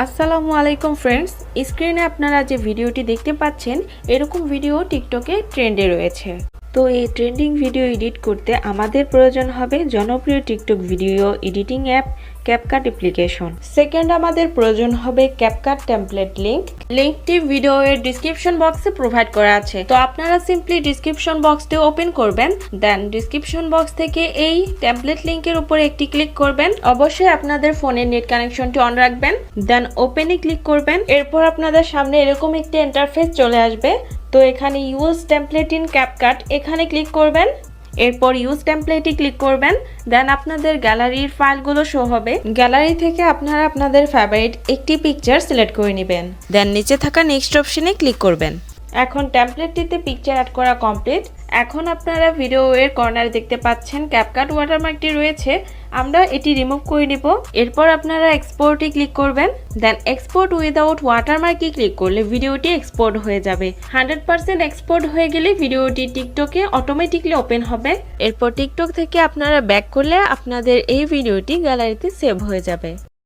আসসালামু আলাইকুম ফ্রেন্ডস, স্ক্রিনে আপনারা যে ভিডিওটি দেখতে পাচ্ছেন এরকম ভিডিও টিকটকে ট্রেন্ডে রয়েছে। তো এই ট্রেন্ডিং ভিডিও এডিট করতে আমাদের প্রয়োজন হবে জনপ্রিয় TikTok video editing app CapCut application. Second আমাদের প্রয়োজন হবে ক্যাপকাট টেমপ্লেট লিঙ্কটি ভিডিওর ডিসক্রিপশন বক্সে প্রোভাইড করা আছে। তো আপনারা সিম্পলি ডিসক্রিপশন বক্সটি ওপেন করবেন, দেন ডিসক্রিপশন বক্স থেকে এই টেমপ্লেট লিঙ্কের উপরে একটি ক্লিক করবেন। অবশ্যই আপনাদের ফোনের নেট কানেকশনটি অন রাখবেন, দেন ওপেনে ক্লিক করবেন। এরপর আপনাদের সামনে এরকম একটি ইন্টারফেস চলে আসবে। তো এখানে ইউজ টেমপ্লেট ইন ক্যাপকাট এখানে ক্লিক করবেন। এরপর ইউজ টেমপ্লেটে ক্লিক করবেন, দেন আপনাদের গ্যালারির ফাইলগুলো শো হবে। গ্যালারি থেকে আপনারা আপনাদের ফেভারিট একটি পিকচার সিলেক্ট করে নেবেন, দেন নিচে থাকা নেক্সট অপশনে ক্লিক করবেন। এখন টেমপ্লেটটিতে পিকচার অ্যাড করা কমপ্লিট। এখন আপনারা ভিডিওর কর্নারে দেখতে পাচ্ছেন ক্যাপকাট ওয়াটারমার্কটি রয়েছে, আমরা এটি রিমুভ করে নিব। এরপর আপনারা এক্সপোর্টে ক্লিক করবেন, দেন এক্সপোর্ট উইদাউট ওয়াটারমার্কে ক্লিক করলে ভিডিওটি এক্সপোর্ট হয়ে যাবে। 100% এক্সপোর্ট হয়ে গেলে ভিডিওটি টিকটকে অটোমেটিকলি ওপেন হবে। এরপর টিকটক থেকে আপনারা ব্যাক করলে আপনাদের এই ভিডিওটি গ্যালারিতে সেভ হয়ে যাবে।